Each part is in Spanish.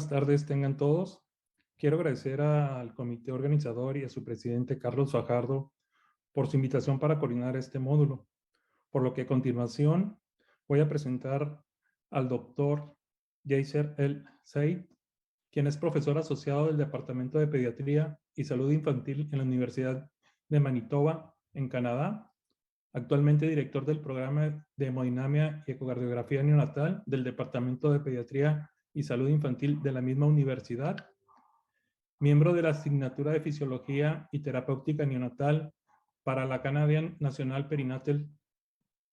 buenas tardes tengan todos. Quiero agradecer al comité organizador y a su presidente Carlos Fajardo por su invitación para coordinar este módulo, por lo que a continuación voy a presentar al doctor Yasser El Said, quien es profesor asociado del Departamento de Pediatría y Salud Infantil en la Universidad de Manitoba, en Canadá, actualmente director del programa de hemodinamia y ecocardiografía neonatal del Departamento de Pediatría y Salud Infantil de la misma universidad, miembro de la asignatura de Fisiología y Terapéutica Neonatal para la Canadian National Perinatal,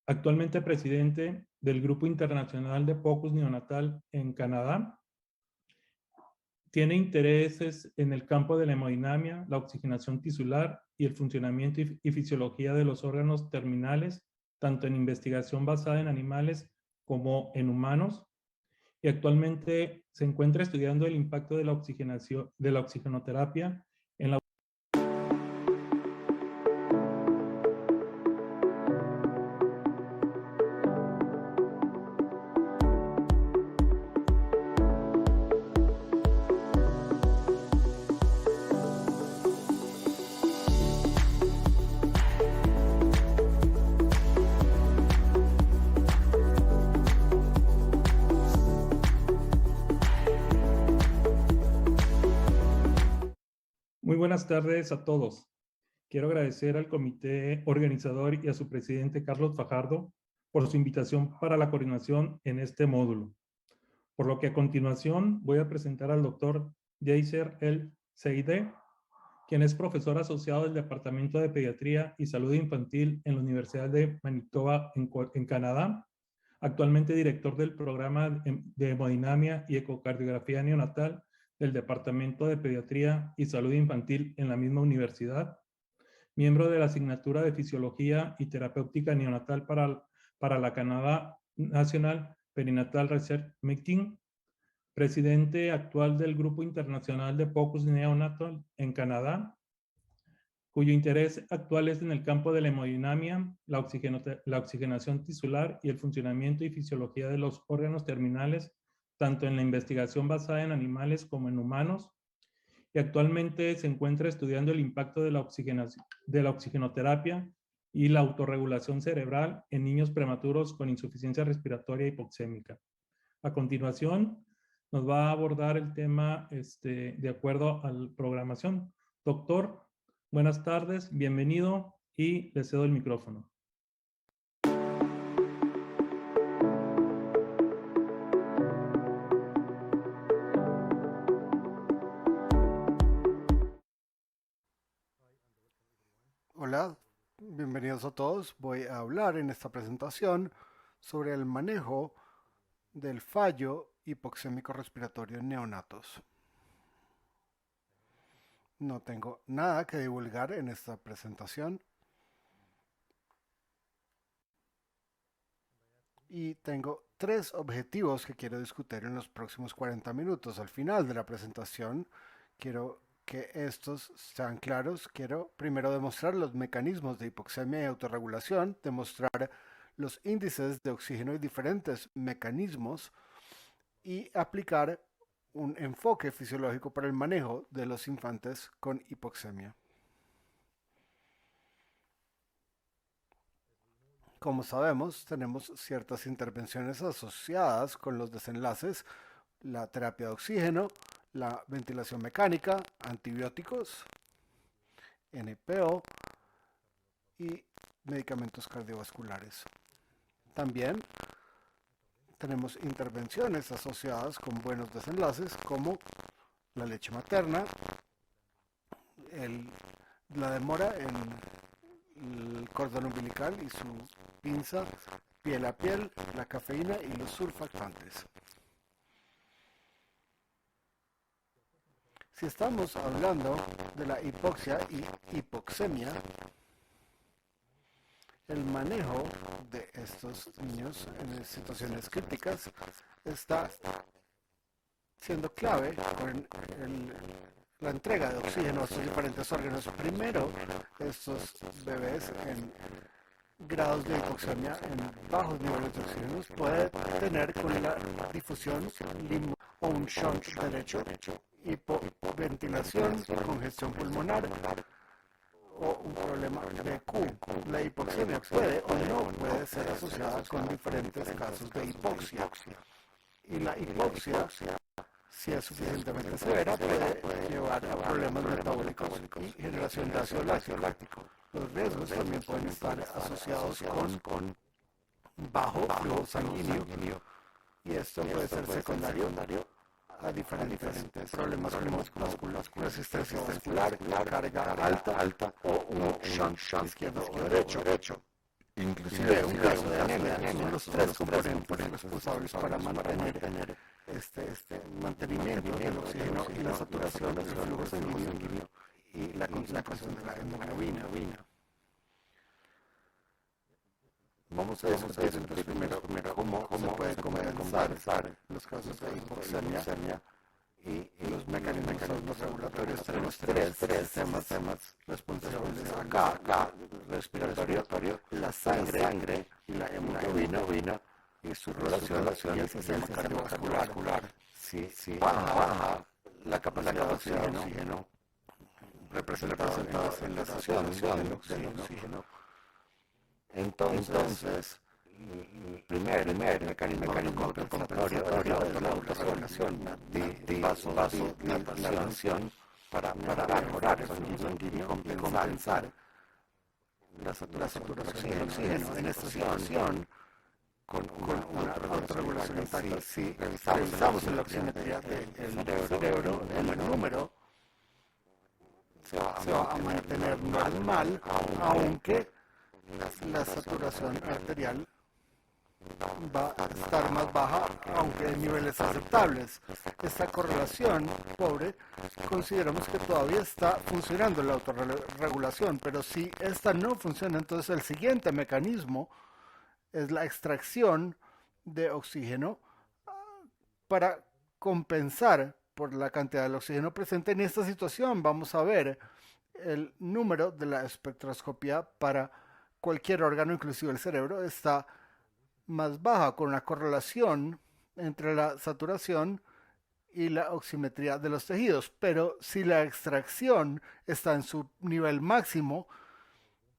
actualmente presidente del Grupo Internacional de POCUS Neonatal en Canadá. Tiene intereses en el campo de la hemodinamia, la oxigenación tisular y el funcionamiento y fisiología de los órganos terminales, tanto en investigación basada en animales como en humanos, y actualmente se encuentra estudiando el impacto de la oxigenación, de la oxigenoterapia en la. Muy buenas tardes a todos. Quiero agradecer al comité organizador y a su presidente Carlos Fajardo por su invitación para la coordinación en este módulo. Por lo que a continuación voy a presentar al doctor Yasser El Seide, quien es profesor asociado del Departamento de Pediatría y Salud Infantil en la Universidad de Manitoba, en Canadá, actualmente director del programa de hemodinamia y ecocardiografía neonatal del Departamento de Pediatría y Salud Infantil en la misma universidad, miembro de la asignatura de Fisiología y Terapéutica Neonatal para la Canadá National Perinatal Research Meeting, presidente actual del Grupo Internacional de POCUS Neonatal en Canadá, cuyo interés actual es en el campo de la hemodinamia, la oxigenación tisular y el funcionamiento y fisiología de los órganos terminales, tanto en la investigación basada en animales como en humanos, y actualmente se encuentra estudiando el impacto de la oxigenoterapia y la autorregulación cerebral en niños prematuros con insuficiencia respiratoria hipoxémica. A continuación, nos va a abordar el tema de acuerdo a la programación. Doctor, buenas tardes, bienvenido y le cedo el micrófono. Hola, bienvenidos a todos. Voy a hablar en esta presentación sobre el manejo del fallo hipoxémico respiratorio en neonatos. No tengo nada que divulgar en esta presentación y tengo 3 objetivos que quiero discutir en los próximos 40 minutos. Al final de la presentación quiero que estos sean claros. Quiero primero demostrar los mecanismos de hipoxemia y autorregulación, demostrar los índices de oxígeno y diferentes mecanismos y aplicar un enfoque fisiológico para el manejo de los infantes con hipoxemia. Como sabemos, tenemos ciertas intervenciones asociadas con los desenlaces, la terapia de oxígeno, la ventilación mecánica, antibióticos, NPO y medicamentos cardiovasculares. También tenemos intervenciones asociadas con buenos desenlaces como la leche materna, la demora en el cordón umbilical y su pinza, piel a piel, la cafeína y los surfactantes. Si estamos hablando de la hipoxia y hipoxemia, el manejo de estos niños en situaciones críticas está siendo clave con la entrega de oxígeno a estos diferentes órganos. Primero, estos bebés en grados de hipoxemia en bajos niveles de oxígeno puede tener con la difusión o un shunt derecho, hipoventilación, congestión pulmonar o un problema de Q. La hipoxemia puede o no puede ser asociada con diferentes casos de hipoxia. Y la hipoxia, si es suficientemente severa, puede llevar a problemas metabólicos y generación de ácido láctico. Los riesgos también pueden estar asociados con bajo flujo sanguíneo y esto puede ser secundario a diferentes problemas musculares, resistencia vascular, carga alta o un shunt izquierdo o derecho. Inclusive un caso de anemia. Son los tres componentes responsables para mantener mantenimiento del oxígeno y la saturación del flujo sanguíneo y la concentración de la hemoglobina. Vamos a discutir entonces primero cómo se puede compensar los casos de hipoxemia y los mecanismos regulatorios. Tenemos tres sistemas responsables acá: respiratorio, la sangre y la hemoglobina y su relación y el sistema cardiovascular. Si baja la capacidad de oxígeno representada en la saturación del oxígeno, entonces primer mecanismo compensatorio es la autorregulación de vasodilatación para mejorar el flujo sanguíneo y compensar la saturación de oxígeno. En esta situación, con una autorregulación intacta, si revisamos en la oximetría del cerebro, el número se va a mantener normal, aunque la saturación arterial va a estar más baja, aunque en niveles aceptables. Esta correlación pobre consideramos que todavía está funcionando la autorregulación, pero si esta no funciona, entonces el siguiente mecanismo es la extracción de oxígeno para compensar por la cantidad del oxígeno presente. En esta situación vamos a ver el número de la espectroscopia para cualquier órgano, inclusive el cerebro, está más baja, con una correlación entre la saturación y la oximetría de los tejidos. Pero si la extracción está en su nivel máximo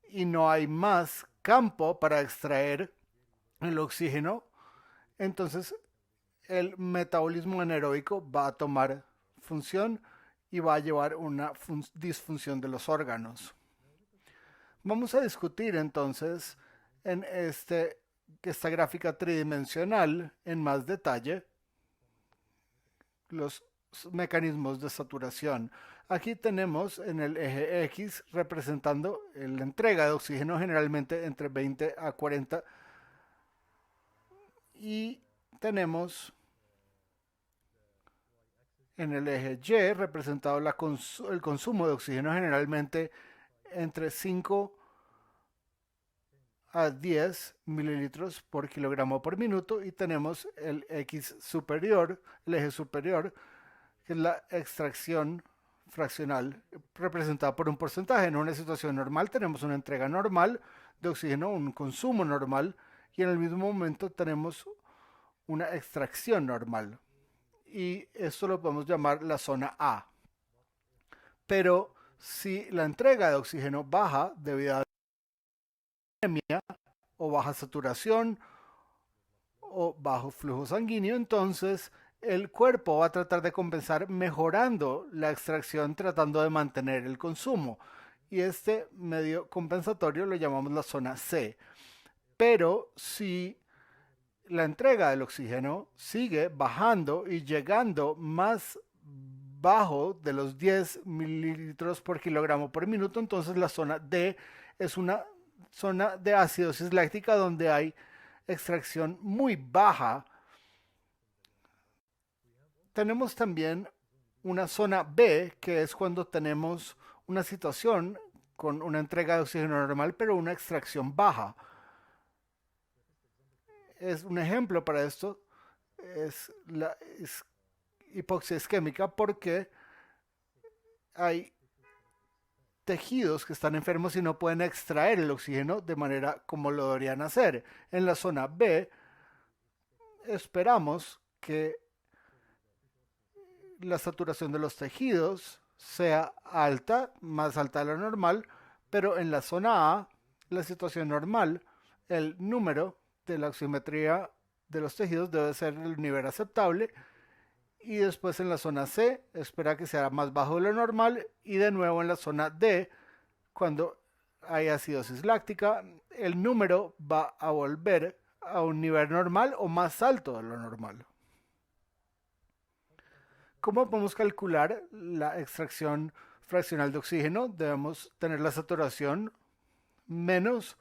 y no hay más campo para extraer el oxígeno, entonces el metabolismo anaeróbico va a tomar función y va a llevar una disfunción de los órganos. Vamos a discutir entonces en esta gráfica tridimensional en más detalle los mecanismos de saturación. Aquí tenemos en el eje X representando la entrega de oxígeno, generalmente entre 20 a 40, y tenemos en el eje Y representado el consumo de oxígeno, generalmente entre 5 a 10 mililitros por kilogramo por minuto, y tenemos el X superior, el eje superior, que es la extracción fraccional representada por un porcentaje. En una situación normal tenemos una entrega normal de oxígeno, un consumo normal, y en el mismo momento tenemos una extracción normal, y esto lo podemos llamar la zona A. Pero si la entrega de oxígeno baja debido a anemia o baja saturación o bajo flujo sanguíneo, entonces el cuerpo va a tratar de compensar mejorando la extracción, tratando de mantener el consumo, y este medio compensatorio lo llamamos la zona C. Pero si la entrega del oxígeno sigue bajando y llegando más bajo de los 10 mililitros por kilogramo por minuto, entonces la zona D es una zona de acidosis láctica donde hay extracción muy baja. Tenemos también una zona B, que es cuando tenemos una situación con una entrega de oxígeno normal pero una extracción baja. Es un ejemplo para esto es la hipoxia isquémica, porque hay tejidos que están enfermos y no pueden extraer el oxígeno de manera como lo deberían hacer. En la zona B esperamos que la saturación de los tejidos sea alta, más alta de lo normal, pero en la zona A, la situación normal, el número de la oximetría de los tejidos debe ser el nivel aceptable, y después en la zona C espera que sea más bajo de lo normal, y de nuevo en la zona D, cuando hay acidosis láctica, el número va a volver a un nivel normal o más alto de lo normal. ¿Cómo podemos calcular la extracción fraccional de oxígeno? Debemos tener la saturación menos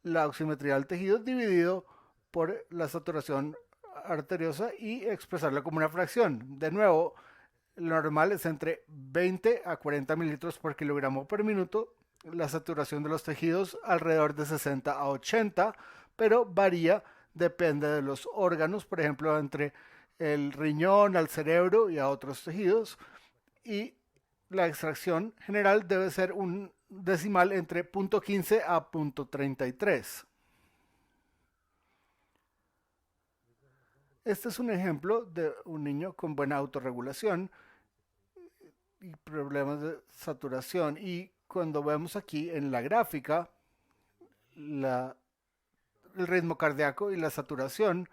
la oximetría del tejido dividido por la saturación arteriosa y expresarla como una fracción. De nuevo, lo normal es entre 20 a 40 mililitros por kilogramo por minuto. La saturación de los tejidos alrededor de 60 a 80, pero varía, depende de los órganos, por ejemplo, entre el riñón, al cerebro y a otros tejidos. Y la extracción general debe ser un decimal entre 0.15 a 0.33. Este es un ejemplo de un niño con buena autorregulación y problemas de saturación. Y cuando vemos aquí en la gráfica el ritmo cardíaco y la saturación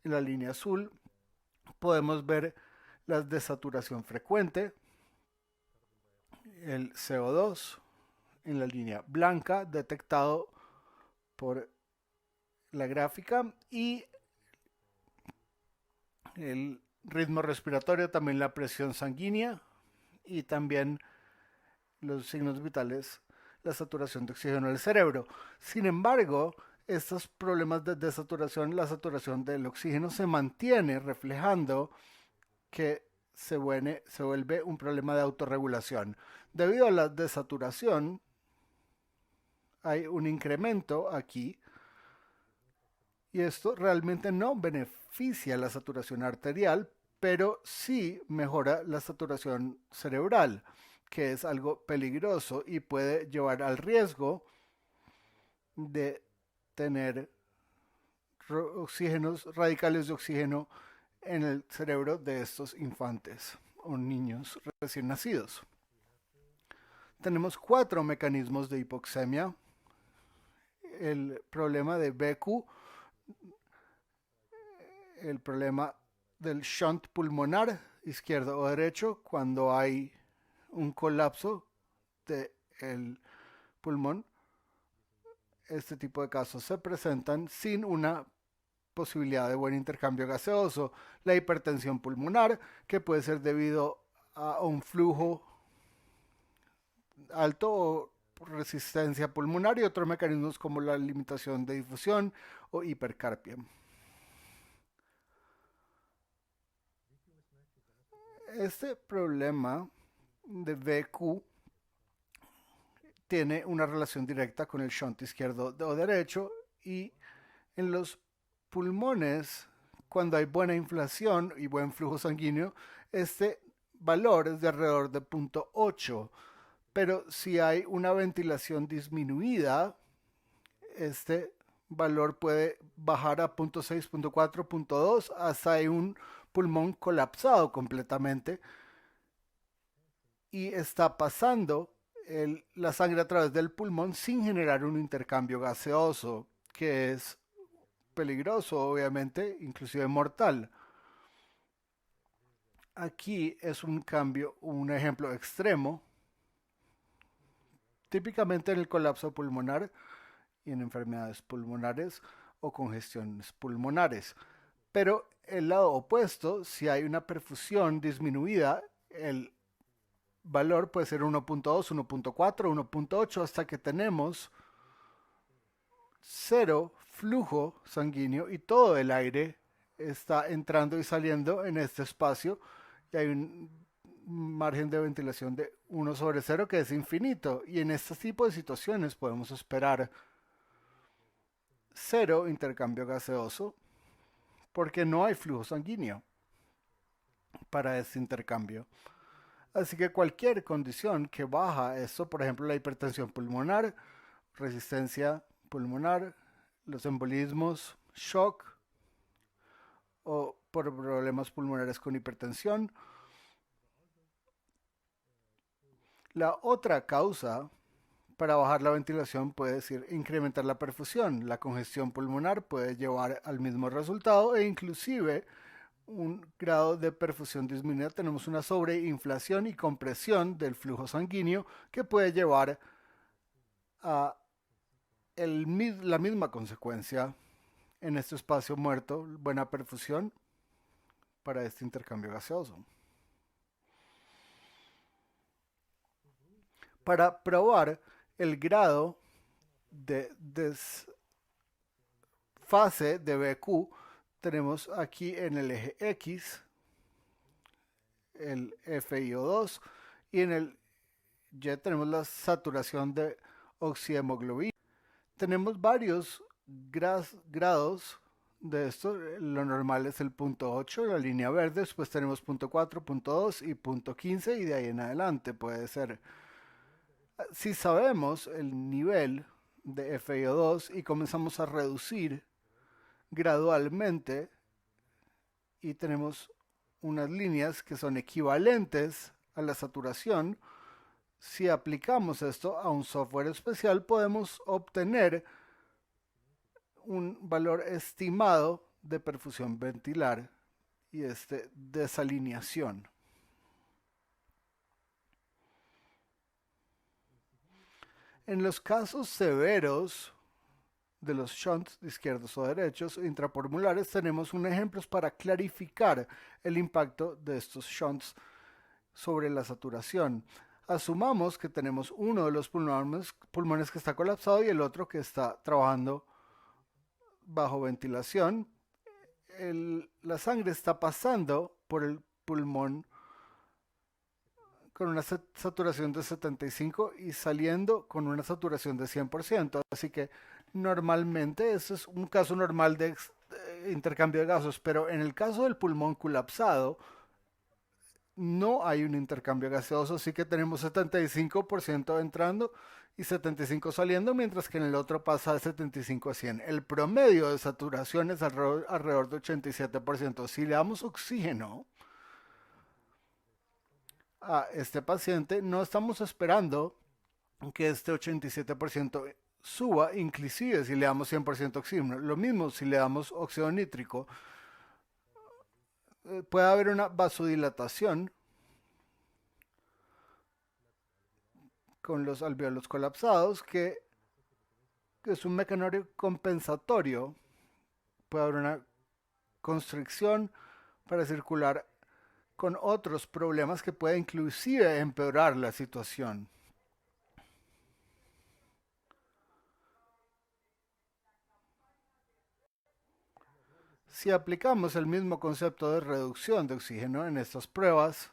en la línea azul, podemos ver la desaturación frecuente, el CO2 en la línea blanca detectado por la gráfica, y el ritmo respiratorio, también la presión sanguínea y también los signos vitales, la saturación de oxígeno del cerebro. Sin embargo, estos problemas de desaturación, la saturación del oxígeno se mantiene, reflejando que se vuelve un problema de autorregulación. Debido a la desaturación, hay un incremento aquí, y esto realmente no beneficia la saturación arterial, pero sí mejora la saturación cerebral, que es algo peligroso y puede llevar al riesgo de tener oxígenos, radicales de oxígeno en el cerebro de estos infantes o niños recién nacidos. Tenemos 4 mecanismos de hipoxemia. El problema de Beku, el problema del shunt pulmonar, izquierdo o derecho, cuando hay un colapso del pulmón. Este tipo de casos se presentan sin una posibilidad de buen intercambio gaseoso. La hipertensión pulmonar, que puede ser debido a un flujo alto o resistencia pulmonar, y otros mecanismos como la limitación de difusión o hipercarpia. Este problema de VQ tiene una relación directa con el shunt izquierdo o derecho, y en los pulmones, cuando hay buena inflación y buen flujo sanguíneo, este valor es de alrededor de 0.8, pero si hay una ventilación disminuida, este valor puede bajar a 0.6, 0.4, 0.2, hasta hay un pulmón colapsado completamente y está pasando la sangre a través del pulmón sin generar un intercambio gaseoso, que es peligroso, obviamente, inclusive mortal. Aquí es un cambio, un ejemplo extremo, típicamente en el colapso pulmonar y en enfermedades pulmonares o congestiones pulmonares. Pero el lado opuesto, si hay una perfusión disminuida, el valor puede ser 1.2, 1.4, 1.8, hasta que tenemos cero flujo sanguíneo y todo el aire está entrando y saliendo en este espacio, y hay un margen de ventilación de 1 sobre 0 que es infinito, y en este tipo de situaciones podemos esperar cero intercambio gaseoso porque no hay flujo sanguíneo para este intercambio. Así que cualquier condición que baja esto, por ejemplo la hipertensión pulmonar, resistencia pulmonar, los embolismos, shock o por problemas pulmonares con hipertensión, La otra causa para bajar la ventilación puede ser incrementar la perfusión. La congestión pulmonar puede llevar al mismo resultado e inclusive un grado de perfusión disminuida. Tenemos una sobreinflación y compresión del flujo sanguíneo que puede llevar a la misma consecuencia en este espacio muerto, buena perfusión para este intercambio gaseoso. Para probar el grado de desfase de BQ, tenemos aquí en el eje X el FiO2 y en el Y tenemos la saturación de oxihemoglobina. Tenemos varios grados de esto. Lo normal es el punto 8, la línea verde, después tenemos punto 4, punto 2 y punto 15 y de ahí en adelante puede ser. Si sabemos el nivel de FiO2 y comenzamos a reducir gradualmente y tenemos unas líneas que son equivalentes a la saturación, si aplicamos esto a un software especial podemos obtener un valor estimado de perfusión ventilar y desalineación. En los casos severos de los shunts izquierdos o derechos intrapulmonares tenemos unos ejemplos para clarificar el impacto de estos shunts sobre la saturación. Asumamos que tenemos uno de los pulmones que está colapsado y el otro que está trabajando bajo ventilación. La sangre está pasando por el pulmón con una saturación de 75 y saliendo con una saturación de 100%. Así que normalmente eso es un caso normal de intercambio de gases, pero en el caso del pulmón colapsado no hay un intercambio gaseoso, así que tenemos 75% entrando y 75 saliendo, mientras que en el otro pasa de 75 a 100. El promedio de saturación es alrededor de 87%. Si le damos oxígeno a este paciente, no estamos esperando que este 87% suba, inclusive si le damos 100% oxígeno. Lo mismo si le damos óxido nítrico. Puede haber una vasodilatación con los alvéolos colapsados que es un mecanismo compensatorio. Puede haber una constricción para circular con otros problemas que puede inclusive empeorar la situación. Si aplicamos el mismo concepto de reducción de oxígeno en estas pruebas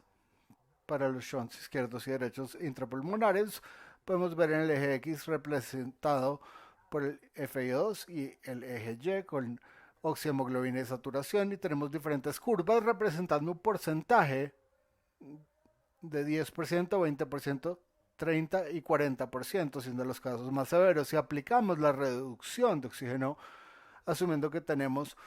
para los shunts izquierdos y derechos intrapulmonares, podemos ver en el eje X representado por el FiO2 y el eje Y con oxihemoglobina y saturación, y tenemos diferentes curvas representando un porcentaje de 10%, 20%, 30% y 40%, siendo los casos más severos. Si aplicamos la reducción de oxígeno, asumiendo que tenemos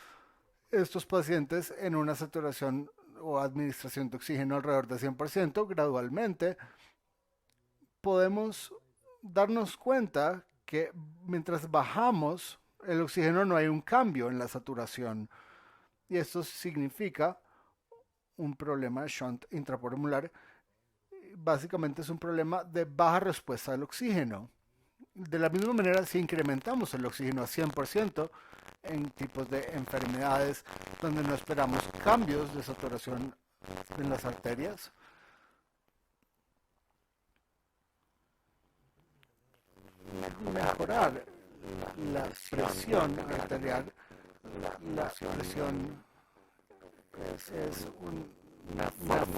estos pacientes en una saturación o administración de oxígeno alrededor de 100%, gradualmente podemos darnos cuenta que mientras bajamos el oxígeno no hay un cambio en la saturación, y esto significa un problema de shunt intrapulmonar. Básicamente es un problema de baja respuesta al oxígeno. De la misma manera, si incrementamos el oxígeno a 100% en tipos de enfermedades donde no esperamos cambios de saturación en las arterias, mejorar la presión arterial, la presión es una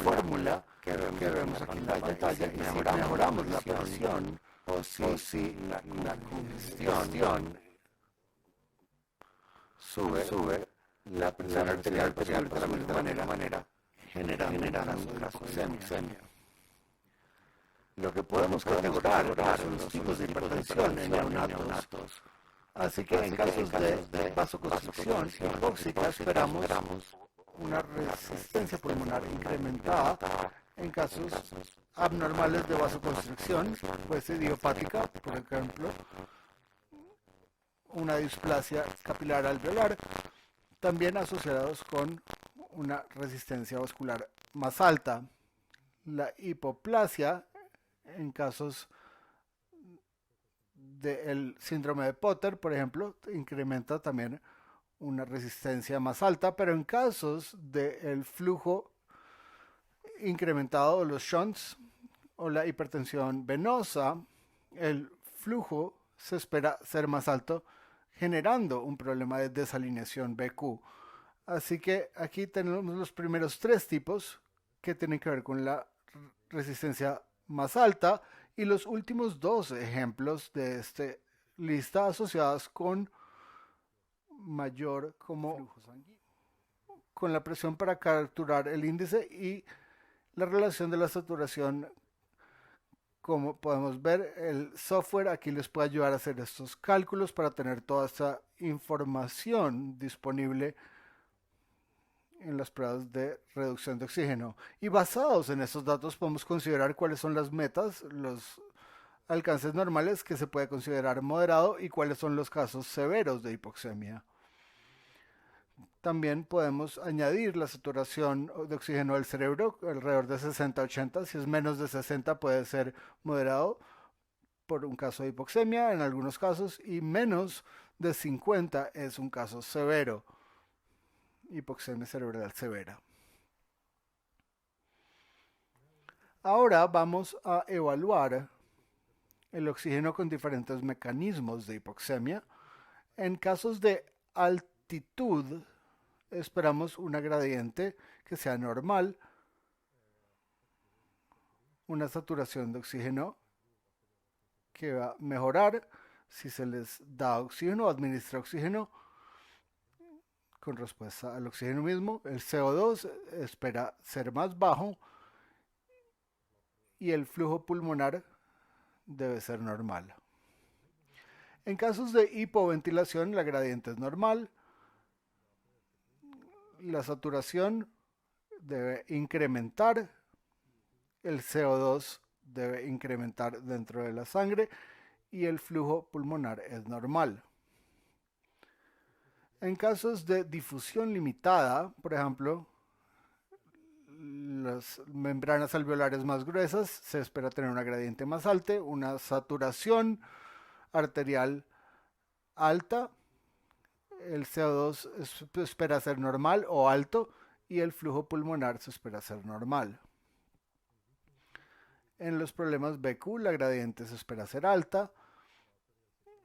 fórmula que vemos aquí en la pantalla, y si mejoramos la presión o si la congestión sube, la presión arterial puede subir de la misma manera, generando una glucemia. Lo que podemos categorizar son los tipos de hipertensión en neonatos. Así que en casos de vasoconstricción hipóxica esperamos una resistencia pulmonar incrementada. En casos abnormales de vasoconstricción, puede ser idiopática, por ejemplo, una displasia capilar alveolar, también asociados con una resistencia vascular más alta. La hipoplasia, en casos del síndrome de Potter, por ejemplo, incrementa también una resistencia más alta, pero en casos del flujo incrementado de los shunts o la hipertensión venosa, el flujo se espera ser más alto, generando un problema de desalineación BQ. Así que aquí tenemos los primeros tres tipos que tienen que ver con la resistencia más alta y los últimos dos ejemplos de esta lista asociadas con mayor como con la presión para capturar el índice y la relación de la saturación. Como podemos ver, el software aquí les puede ayudar a hacer estos cálculos para tener toda esta información disponible en las pruebas de reducción de oxígeno. Y basados en estos datos podemos considerar cuáles son las metas, los alcances normales que se puede considerar moderado y cuáles son los casos severos de hipoxemia. También podemos añadir la saturación de oxígeno del cerebro alrededor de 60-80. Si es menos de 60 puede ser moderado por un caso de hipoxemia en algunos casos y menos de 50 es un caso severo, hipoxemia cerebral severa. Ahora vamos a evaluar el oxígeno con diferentes mecanismos de hipoxemia. En casos de altitud esperamos una gradiente que sea normal, una saturación de oxígeno que va a mejorar si se les da oxígeno o administra oxígeno con respuesta al oxígeno mismo. El CO2 espera ser más bajo y el flujo pulmonar debe ser normal. En casos de hipoventilación, la gradiente es normal. La saturación debe incrementar. El CO2 debe incrementar dentro de la sangre y el flujo pulmonar es normal. En casos de difusión limitada, por ejemplo, las membranas alveolares más gruesas, se espera tener una gradiente más alta, una saturación arterial alta, el CO2 espera ser normal o alto y el flujo pulmonar se espera ser normal. En los problemas BQ la gradiente se espera ser alta,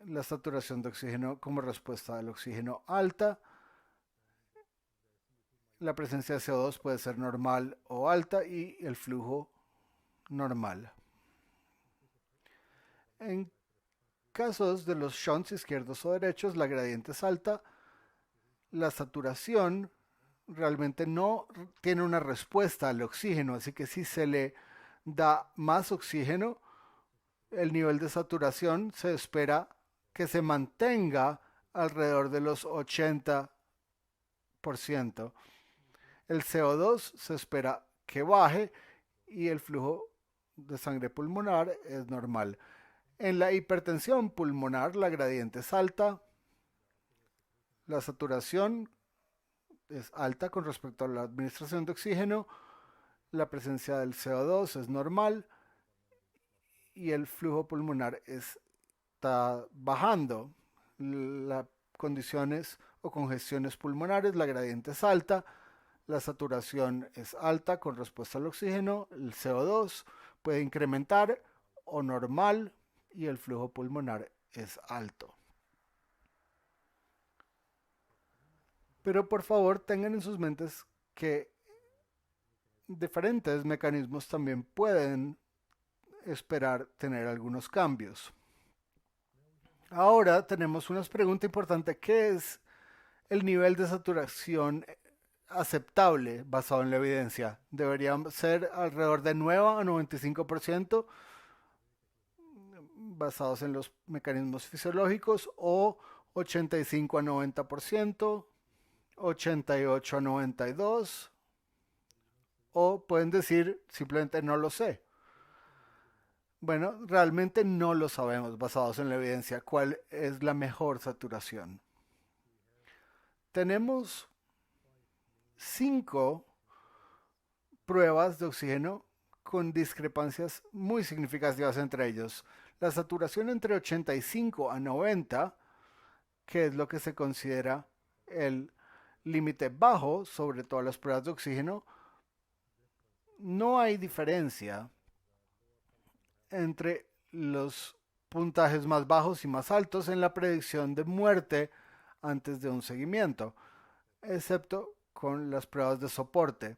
la saturación de oxígeno como respuesta al oxígeno alta, la presencia de CO2 puede ser normal o alta y el flujo normal. En casos de los shunts izquierdos o derechos, la gradiente es alta, la saturación realmente no tiene una respuesta al oxígeno, así que si se le da más oxígeno, el nivel de saturación se espera que se mantenga alrededor de los 80%. El CO2 se espera que baje y el flujo de sangre pulmonar es normal. En la hipertensión pulmonar la gradiente es alta, la saturación es alta con respecto a la administración de oxígeno, la presencia del CO2 es normal y el flujo pulmonar está bajando. Las condiciones o congestiones pulmonares, la gradiente es alta, la saturación es alta con respuesta al oxígeno, el CO2 puede incrementar o normal y el flujo pulmonar es alto. Pero por favor tengan en sus mentes que diferentes mecanismos también pueden esperar tener algunos cambios. Ahora tenemos una pregunta importante: ¿qué es el nivel de saturación aceptable basado en la evidencia? ¿Debería ser alrededor de 9 a 95% basados en los mecanismos fisiológicos o 85 a 90%, 88 a 92%? O pueden decir simplemente no lo sé. Bueno, realmente no lo sabemos basados en la evidencia cuál es la mejor saturación. Tenemos 5 pruebas de oxígeno con discrepancias muy significativas entre ellos. La saturación entre 85 a 90, que es lo que se considera el límite bajo sobre todas las pruebas de oxígeno, no hay diferencia entre los puntajes más bajos y más altos en la predicción de muerte antes de un seguimiento, excepto con las pruebas de soporte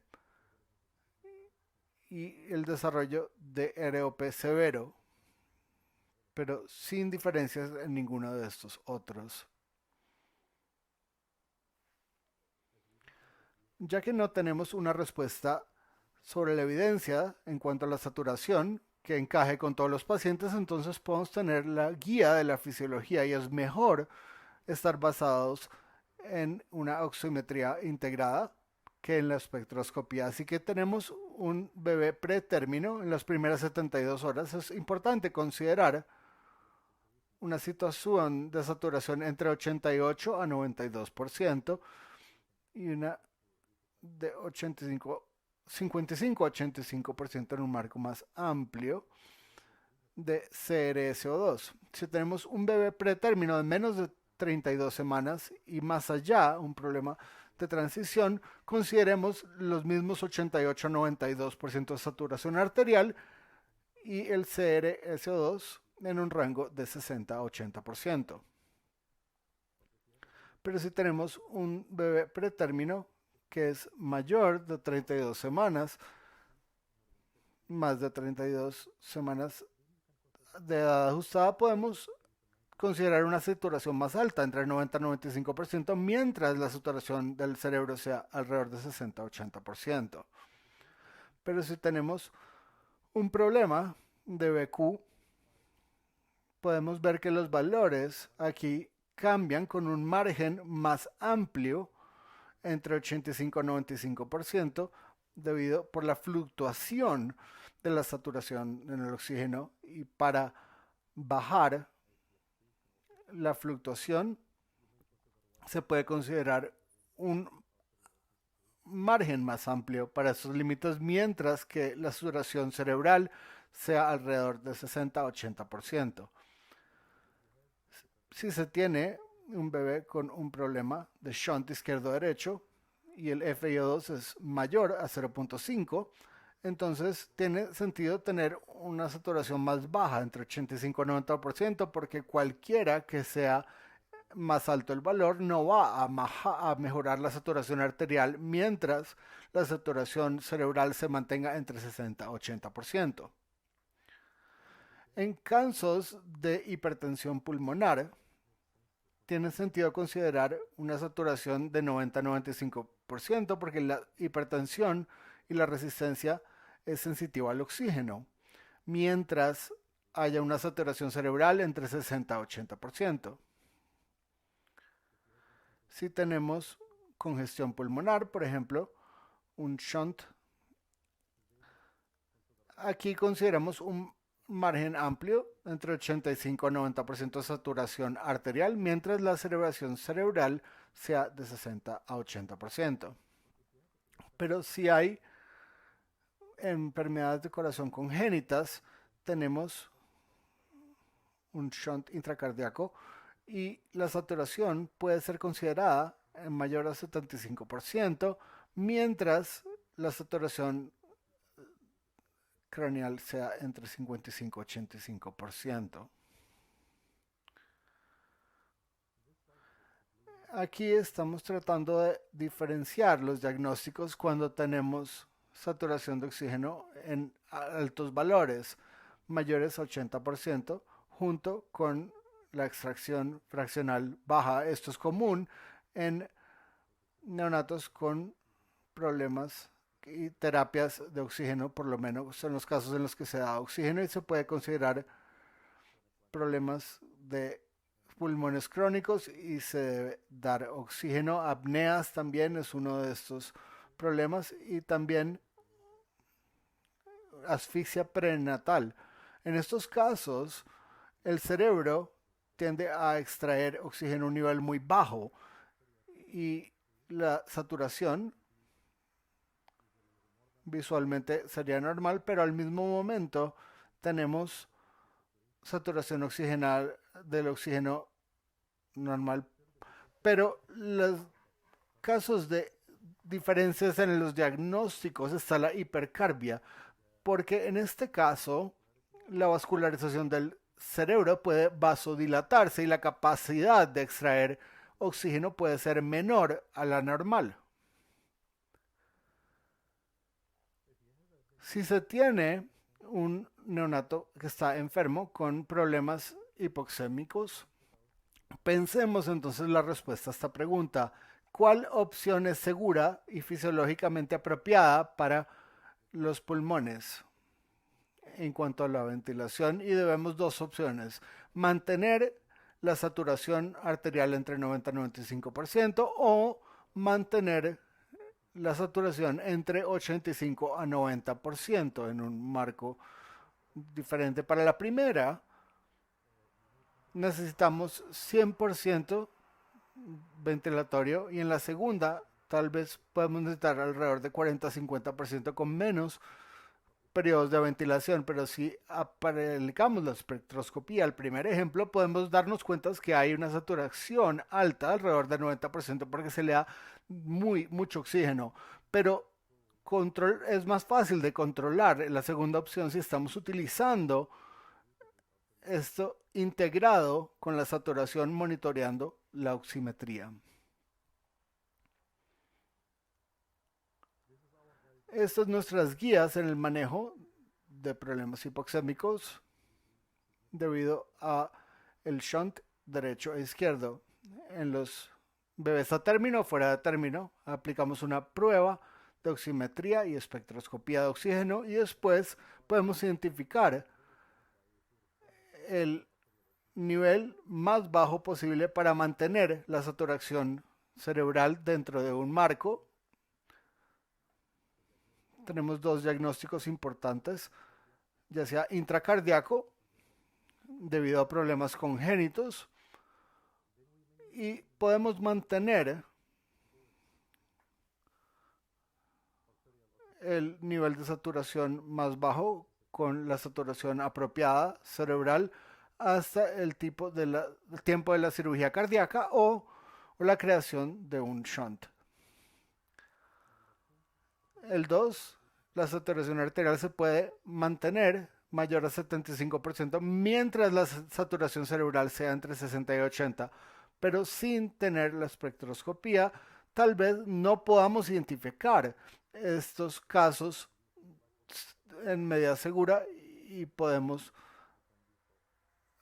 y el desarrollo de ROP severo, pero sin diferencias en ninguno de estos otros. Ya que no tenemos una respuesta sobre la evidencia en cuanto a la saturación que encaje con todos los pacientes, entonces podemos tener la guía de la fisiología y es mejor estar basados en una oximetría integrada que en la espectroscopía. Así que tenemos un bebé pretérmino en las primeras 72 horas. Es importante considerar una situación de saturación entre 88 a 92% y una de 55 a 85% en un marco más amplio de CRSO2. Si tenemos un bebé pretérmino de menos de 32 semanas y más allá, un problema de transición, consideremos los mismos 88 a 92% de saturación arterial y el CRSO2 en un rango de 60 a 80%. Pero si tenemos un bebé pretérmino que es mayor de 32 semanas, más de 32 semanas de edad ajustada, podemos considerar una saturación más alta, entre el 90 y 95%, mientras la saturación del cerebro sea alrededor de 60-80%. Pero si tenemos un problema de BQ, podemos ver que los valores aquí cambian con un margen más amplio entre 85 y 95% debido por la fluctuación de la saturación en el oxígeno y para bajar la fluctuación se puede considerar un margen más amplio para esos límites, mientras que la saturación cerebral sea alrededor de 60-80%. Si se tiene un bebé con un problema de shunt izquierdo-derecho y el FiO2 es mayor a 0.5, entonces tiene sentido tener una saturación más baja, entre 85 y 90%, porque cualquiera que sea más alto el valor no va a mejorar la saturación arterial mientras la saturación cerebral se mantenga entre 60 y 80%. En casos de hipertensión pulmonar, tiene sentido considerar una saturación de 90-95% porque la hipertensión y la resistencia es sensitiva al oxígeno, mientras haya una saturación cerebral entre 60-80%. Si tenemos congestión pulmonar, por ejemplo, un shunt, aquí consideramos un margen amplio entre 85 y 90% de saturación arterial, mientras la celebración cerebral sea de 60 a 80%. Pero si hay enfermedades de corazón congénitas, tenemos un shunt intracardíaco y la saturación puede ser considerada en mayor a 75%, mientras la saturación craneal sea entre 55 y 85%. Aquí estamos tratando de diferenciar los diagnósticos cuando tenemos saturación de oxígeno en altos valores, mayores a 80%, junto con la extracción fraccional baja. Esto es común en neonatos con problemas y terapias de oxígeno, por lo menos son los casos en los que se da oxígeno y se puede considerar problemas de pulmones crónicos y se debe dar oxígeno. Apneas también es uno de estos problemas y también asfixia prenatal En estos casos, el cerebro tiende a extraer oxígeno a un nivel muy bajo y la saturación visualmente sería normal, pero al mismo momento tenemos saturación oxigenal del oxígeno normal. Pero los casos de diferencias en los diagnósticos está la hipercarbia, porque en este caso la vascularización del cerebro puede vasodilatarse y la capacidad de extraer oxígeno puede ser menor a la normal. Si se tiene un neonato que está enfermo con problemas hipoxémicos, pensemos entonces la respuesta a esta pregunta. ¿Cuál opción es segura y fisiológicamente apropiada para los pulmones en cuanto a la ventilación? Y debemos dos opciones. Mantener la saturación arterial entre 90 y 95% o mantener la saturación entre 85 a 90% en un marco diferente. Para la primera, necesitamos 100% ventilatorio y en la segunda tal vez podemos necesitar alrededor de 40-50% con menos periodos de ventilación, pero si aplicamos la espectroscopía al primer ejemplo, podemos darnos cuenta que hay una saturación alta, alrededor del 90%, porque se le da mucho oxígeno, pero es más fácil de controlar la segunda opción si estamos utilizando esto integrado con la saturación monitoreando la oximetría. Estas son nuestras guías en el manejo de problemas hipoxémicos debido a el shunt derecho e izquierdo. En los bebés a término o fuera de término aplicamos una prueba de oximetría y espectroscopía de oxígeno y después podemos identificar el nivel más bajo posible para mantener la saturación cerebral dentro de un marco. Tenemos dos diagnósticos importantes, ya sea intracardíaco debido a problemas congénitos y podemos mantener el nivel de saturación más bajo con la saturación apropiada cerebral hasta el tiempo de la cirugía cardíaca o la creación de un shunt. El 2, la saturación arterial se puede mantener mayor a 75% mientras la saturación cerebral sea entre 60 y 80, pero sin tener la espectroscopía tal vez no podamos identificar estos casos en medida segura y podemos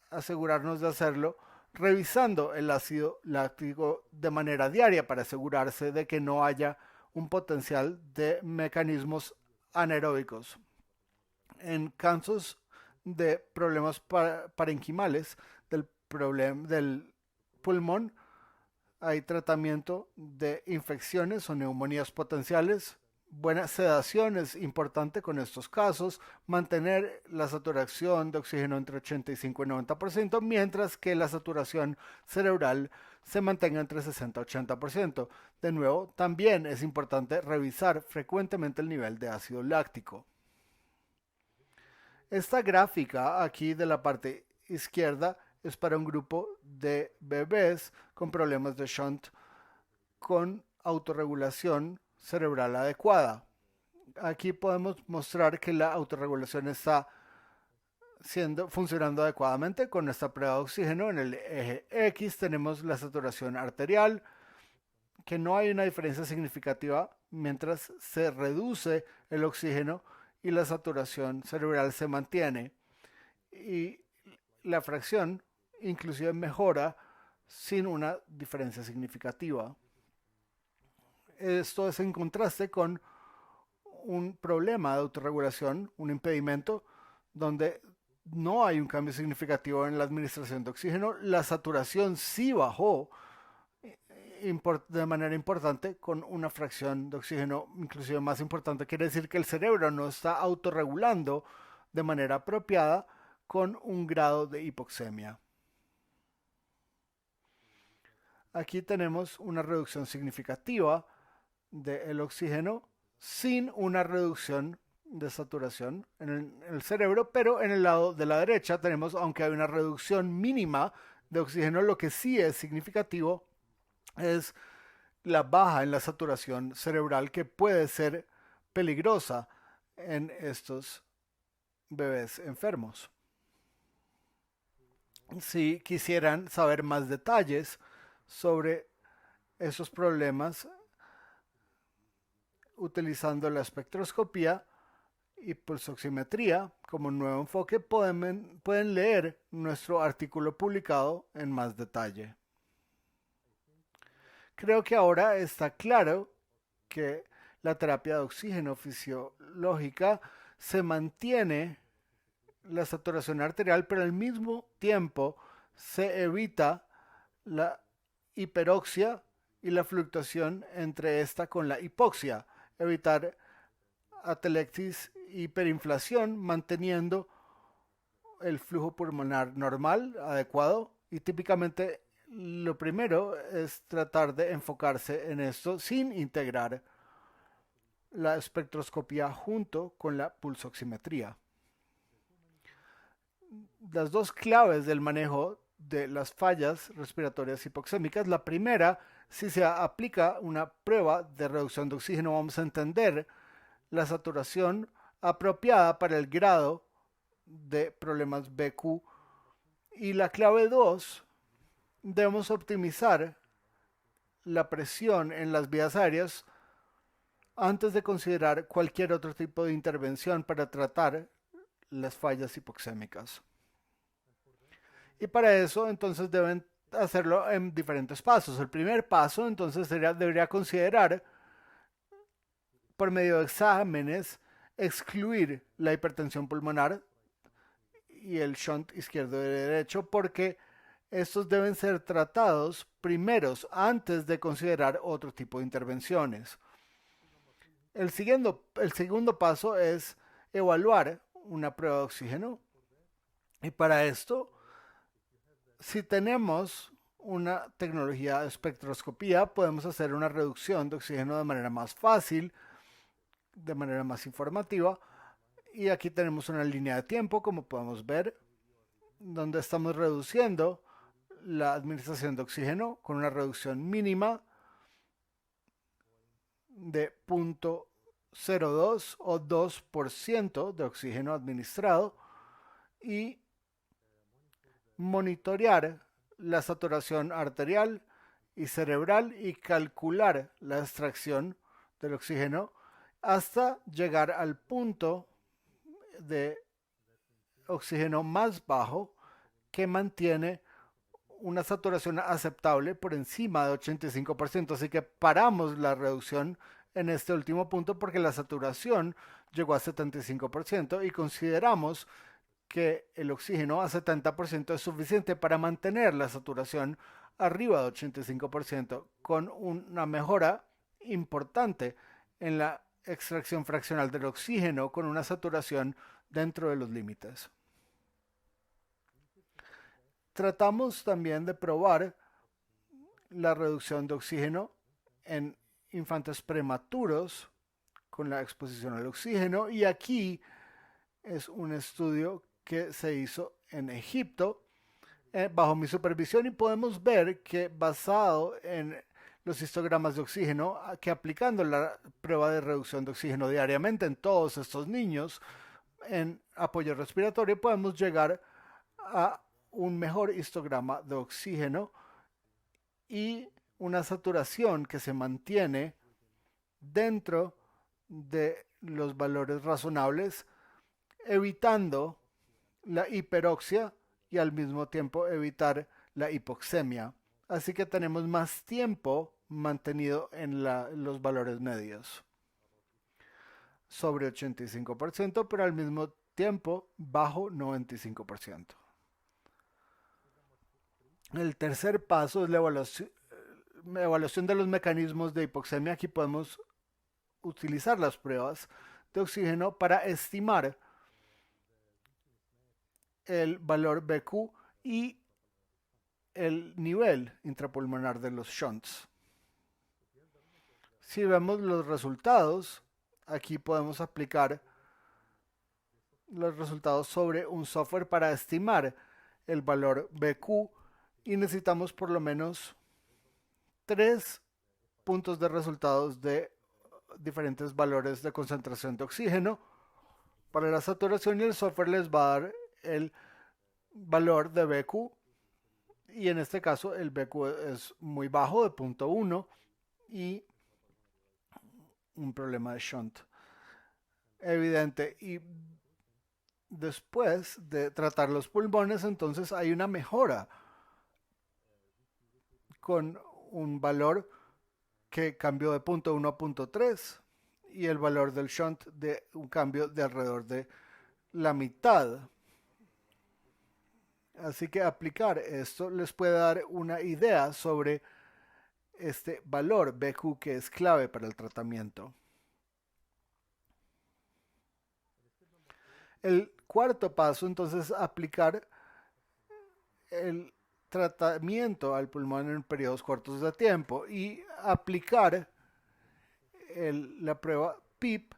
asegurarnos de hacerlo revisando el ácido láctico de manera diaria para asegurarse de que no haya un potencial de mecanismos anaeróbicos. En casos de problemas parenquimales del pulmón, hay tratamiento de infecciones o neumonías potenciales. Buena sedación es importante con estos casos, mantener la saturación de oxígeno entre 85 y 90%, mientras que la saturación cerebral se mantenga entre 60 y 80%. De nuevo, también es importante revisar frecuentemente el nivel de ácido láctico. Esta gráfica aquí de la parte izquierda es para un grupo de bebés con problemas de shunt con autorregulación cerebral adecuada. Aquí podemos mostrar que la autorregulación está funcionando adecuadamente con esta prueba de oxígeno. En el eje X tenemos la saturación arterial, que no hay una diferencia significativa mientras se reduce el oxígeno y la saturación cerebral se mantiene. Y la fracción inclusive mejora sin una diferencia significativa. Esto es en contraste con un problema de autorregulación, un impedimento, donde no hay un cambio significativo en la administración de oxígeno. La saturación sí bajó de manera importante con una fracción de oxígeno inclusive más importante. Quiere decir que el cerebro no está autorregulando de manera apropiada con un grado de hipoxemia. Aquí tenemos una reducción significativa del oxígeno sin una reducción de saturación en el cerebro, pero en el lado de la derecha tenemos, aunque hay una reducción mínima de oxígeno, lo que sí es significativo es la baja en la saturación cerebral, que puede ser peligrosa en estos bebés enfermos. Si quisieran saber más detalles sobre esos problemas utilizando la espectroscopía y pulsoximetría como nuevo enfoque, pueden leer nuestro artículo publicado en más detalle. Creo que ahora está claro que la terapia de oxígeno fisiológica se mantiene la saturación arterial, pero al mismo tiempo se evita la hiperoxia y la fluctuación entre esta con la hipoxia, evitar atelectasis y hiperinflación, manteniendo el flujo pulmonar normal, adecuado, y típicamente lo primero es tratar de enfocarse en esto sin integrar la espectroscopía junto con la pulsoximetría. Las dos claves del manejo de las fallas respiratorias hipoxémicas: la primera, si se aplica una prueba de reducción de oxígeno, vamos a entender la saturación apropiada para el grado de problemas BQ. Y la clave 2, debemos optimizar la presión en las vías aéreas antes de considerar cualquier otro tipo de intervención para tratar las fallas hipoxémicas. Y para eso entonces deben hacerlo en diferentes pasos. El primer paso entonces debería considerar, por medio de exámenes, excluir la hipertensión pulmonar y el shunt izquierdo y derecho, porque estos deben ser tratados primeros antes de considerar otro tipo de intervenciones. El segundo paso es evaluar una prueba de oxígeno, y para esto, si tenemos una tecnología de espectroscopía, podemos hacer una reducción de oxígeno de manera más fácil, de manera más informativa. Y aquí tenemos una línea de tiempo, como podemos ver, donde estamos reduciendo la administración de oxígeno con una reducción mínima de 0.02 o 2% de oxígeno administrado, y monitorear la saturación arterial y cerebral y calcular la extracción del oxígeno hasta llegar al punto de oxígeno más bajo, que mantiene una saturación aceptable por encima de 85%. Así que paramos la reducción en este último punto porque la saturación llegó a 75% y consideramos que el oxígeno a 70% es suficiente para mantener la saturación arriba de 85%, con una mejora importante en la extracción fraccional del oxígeno, con una saturación dentro de los límites. Tratamos también de probar la reducción de oxígeno en infantes prematuros con la exposición al oxígeno, y aquí es un estudio que se hizo en Egipto bajo mi supervisión, y podemos ver que, basado en los histogramas de oxígeno, que aplicando la prueba de reducción de oxígeno diariamente en todos estos niños en apoyo respiratorio, podemos llegar a un mejor histograma de oxígeno y una saturación que se mantiene dentro de los valores razonables, evitando la hiperoxia y al mismo tiempo evitar la hipoxemia. Así que tenemos más tiempo mantenido en los valores medios, sobre 85%, pero al mismo tiempo bajo 95%. El tercer paso es la evaluación de los mecanismos de hipoxemia. Aquí podemos utilizar las pruebas de oxígeno para estimar el valor BQ y el nivel intrapulmonar de los shunts. Si vemos los resultados, aquí podemos aplicar los resultados sobre un software para estimar el valor BQ y necesitamos por lo menos 3 puntos de resultados de diferentes valores de concentración de oxígeno para la saturación y el software les va a dar el valor de BQ y en este caso el BQ es muy bajo de 0.1 y un problema de shunt evidente. Y después de tratar los pulmones, entonces hay una mejora con un valor que cambió de 0.1 a 0.3 y el valor del shunt de un cambio de alrededor de la mitad. Así que aplicar esto les puede dar una idea sobre este valor BQ que es clave para el tratamiento. El cuarto paso entonces es aplicar el tratamiento al pulmón en periodos cortos de tiempo y aplicar la prueba PEEP.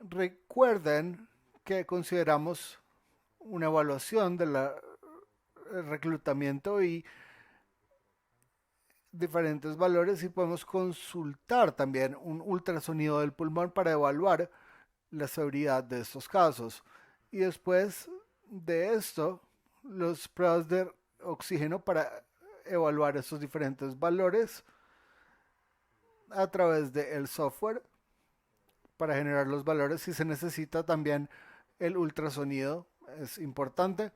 Recuerden que consideramos una evaluación del reclutamiento y diferentes valores y podemos consultar también un ultrasonido del pulmón para evaluar la severidad de estos casos. Y después de esto, las pruebas de oxígeno para evaluar estos diferentes valores a través del software para generar los valores. Si se necesita también el ultrasonido, es importante.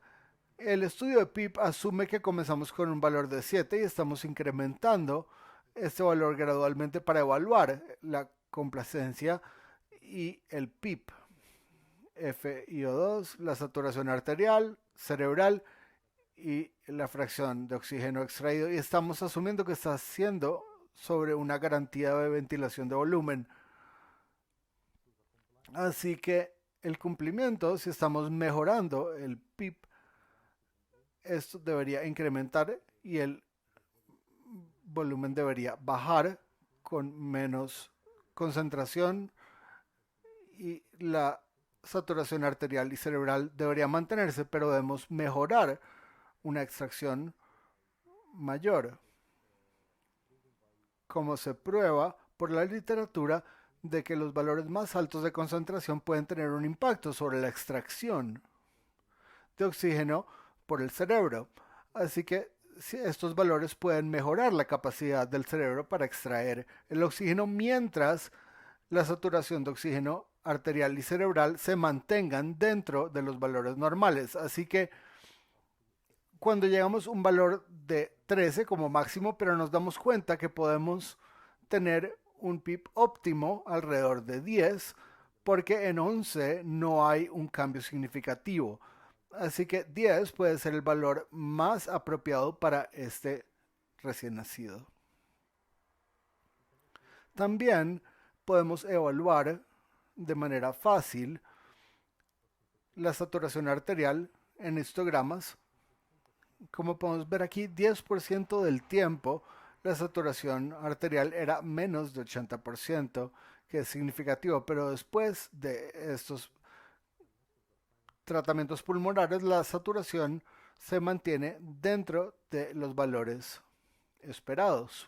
El estudio de PEEP asume que comenzamos con un valor de 7 y estamos incrementando este valor gradualmente para evaluar la complacencia y el PEEP, FiO2, la saturación arterial, cerebral y la fracción de oxígeno extraído. Y estamos asumiendo que está haciendo sobre una garantía de ventilación de volumen. Así que el cumplimiento, si estamos mejorando el PEEP, esto debería incrementar y el volumen debería bajar con menos concentración y la saturación arterial y cerebral debería mantenerse, pero debemos mejorar una extracción mayor, como se prueba por la literatura de que los valores más altos de concentración pueden tener un impacto sobre la extracción de oxígeno por el cerebro. Así que estos valores pueden mejorar la capacidad del cerebro para extraer el oxígeno mientras la saturación de oxígeno arterial y cerebral se mantengan dentro de los valores normales. Así que cuando llegamos a un valor de 13 como máximo, pero nos damos cuenta que podemos tener un PEEP óptimo alrededor de 10, porque en 11 no hay un cambio significativo. Así que 10 puede ser el valor más apropiado para este recién nacido. También podemos evaluar de manera fácil la saturación arterial en histogramas. Como podemos ver aquí, 10% del tiempo la saturación arterial era menos de 80%, que es significativo, pero después de estos tratamientos pulmonares, la saturación se mantiene dentro de los valores esperados.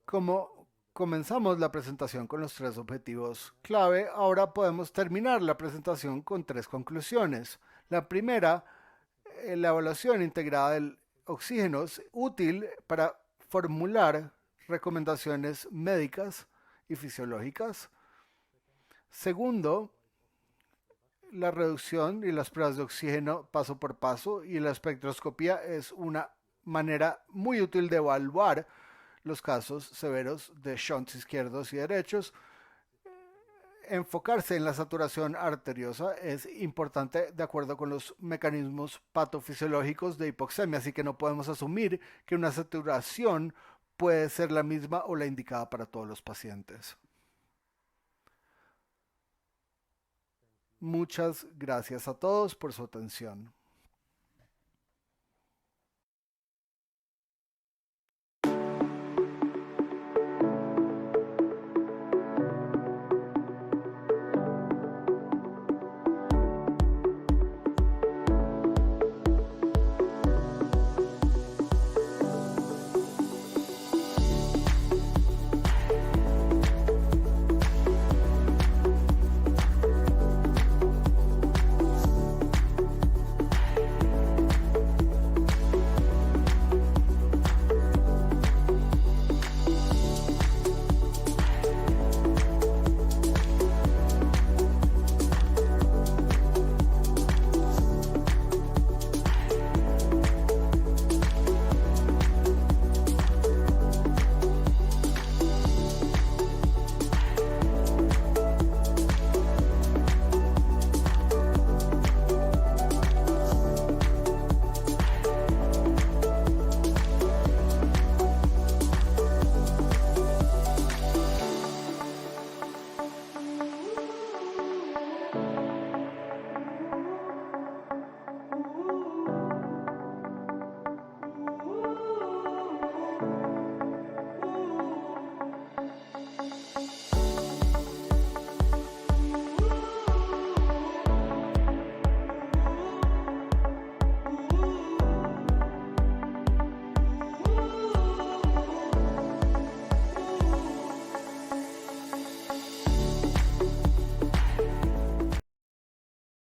Como comenzamos la presentación con los 3 objetivos clave, ahora podemos terminar la presentación con 3 conclusiones. La primera, la evaluación integrada del oxígeno es útil para formular recomendaciones médicas y fisiológicas. Segundo, la reducción y las pruebas de oxígeno paso por paso y la espectroscopía es una manera muy útil de evaluar los casos severos de shunts izquierdos y derechos. Enfocarse en la saturación arteriosa es importante de acuerdo con los mecanismos patofisiológicos de hipoxemia, así que no podemos asumir que una saturación puede ser la misma o la indicada para todos los pacientes. Muchas gracias a todos por su atención.